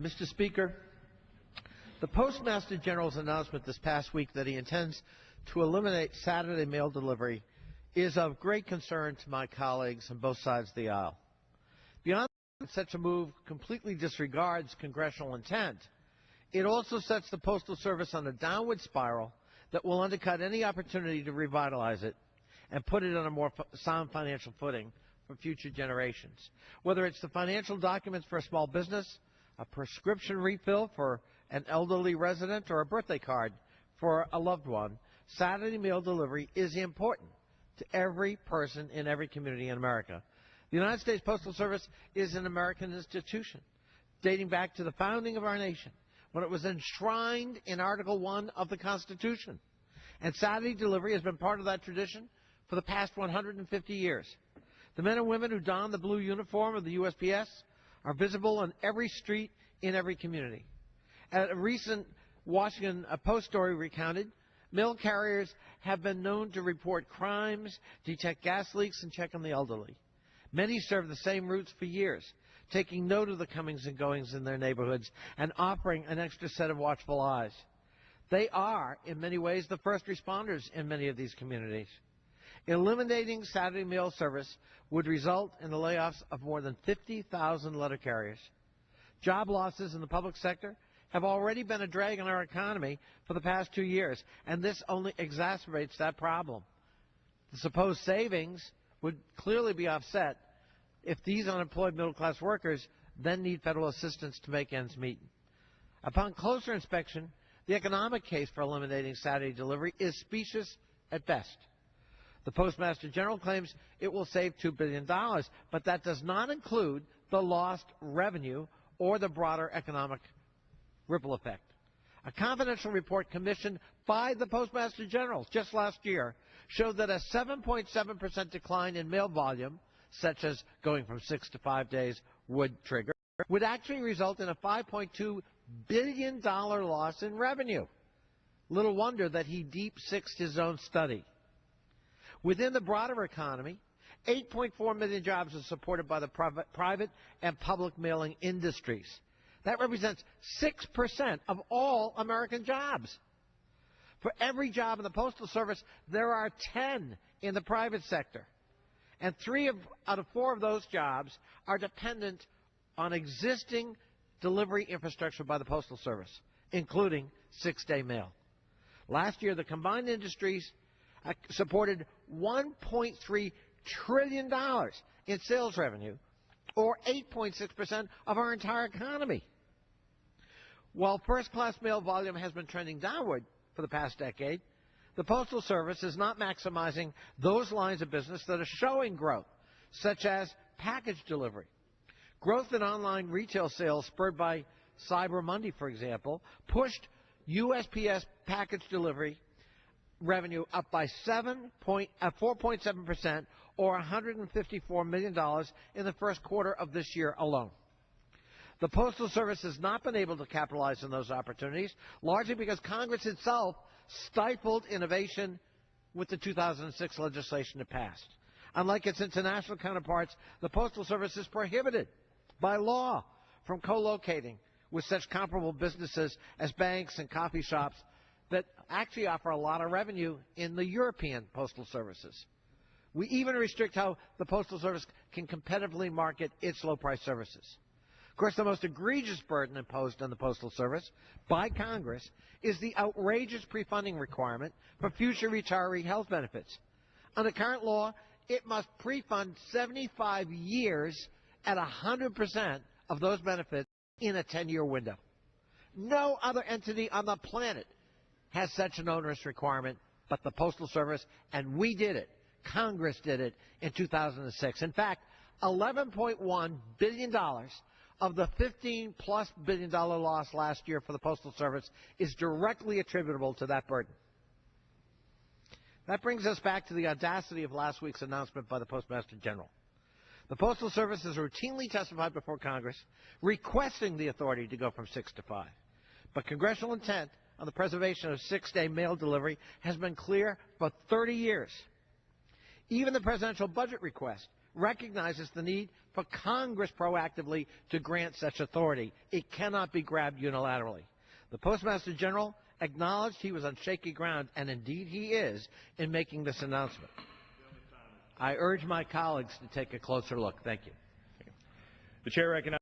Mr. Speaker, the Postmaster General's announcement this past week that he intends to eliminate Saturday mail delivery is of great concern to my colleagues on both sides of the aisle. Beyond that, such a move completely disregards congressional intent. It also sets the Postal Service on a downward spiral that will undercut any opportunity to revitalize it and put it on a more sound financial footing for future generations. Whether it's the financial documents for a small business, a prescription refill for an elderly resident, or a birthday card for a loved one, Saturday mail delivery is important to every person in every community in America. The United States Postal Service is an American institution dating back to the founding of our nation, when it was enshrined in Article 1 of the Constitution. And Saturday delivery has been part of that tradition for the past 150 years. The men and women who don the blue uniform of the USPS are visible on every street in every community. As a recent Washington Post story recounted, mail carriers have been known to report crimes, detect gas leaks, and check on the elderly. Many serve the same routes for years, taking note of the comings and goings in their neighborhoods and offering an extra set of watchful eyes. They are, in many ways, the first responders in many of these communities. Eliminating Saturday mail service would result in the layoffs of more than 50,000 letter carriers. Job losses in the public sector have already been a drag on our economy for the past 2 years, and this only exacerbates that problem. The supposed savings would clearly be offset if these unemployed middle-class workers then need federal assistance to make ends meet. Upon closer inspection, the economic case for eliminating Saturday delivery is specious at best. The Postmaster General claims it will save $2 billion, but that does not include the lost revenue or the broader economic ripple effect. A confidential report commissioned by the Postmaster General just last year showed that a 7.7% decline in mail volume, such as going from 6 to 5 days, would actually result in a $5.2 billion loss in revenue. Little wonder that he deep-sixed his own study. Within the broader economy, 8.4 million jobs are supported by the private and public mailing industries. That represents 6% of all American jobs. For every job in the Postal Service, there are 10 in the private sector. And 3 out of 4 of those jobs are dependent on existing delivery infrastructure by the Postal Service, including 6-day mail. Last year, the combined industries supported $1.3 trillion in sales revenue, or 8.6% of our entire economy. While first-class mail volume has been trending downward for the past decade, the Postal Service is not maximizing those lines of business that are showing growth, such as package delivery. Growth in online retail sales spurred by Cyber Monday, for example, pushed USPS package delivery revenue up by 4.7%, or $154 million in the first quarter of this year alone. The Postal Service has not been able to capitalize on those opportunities, largely because Congress itself stifled innovation with the 2006 legislation it passed. Unlike its international counterparts, the Postal Service is prohibited by law from co-locating with such comparable businesses as banks and coffee shops that actually offer a lot of revenue in the European postal services. We even restrict how the Postal Service can competitively market its low-price services. Of course, the most egregious burden imposed on the Postal Service by Congress is the outrageous pre-funding requirement for future retiree health benefits. Under current law, it must pre-fund 75 years at 100% of those benefits in a 10-year window. No other entity on the planet has such an onerous requirement but the Postal Service, and we did it. Congress did it in 2006. In fact, $11.1 billion of the $15+ billion loss last year for the Postal Service is directly attributable to that burden. That brings us back to the audacity of last week's announcement by the Postmaster General. The Postal Service has routinely testified before Congress requesting the authority to go from 6 to 5. But congressional intent on the preservation of 6-day mail delivery has been clear for 30 years. Even the presidential budget request recognizes the need for Congress proactively to grant such authority. It cannot be grabbed unilaterally. The Postmaster General acknowledged he was on shaky ground, and indeed he is, in making this announcement. I urge my colleagues to take a closer look. Thank you. The chair recognizes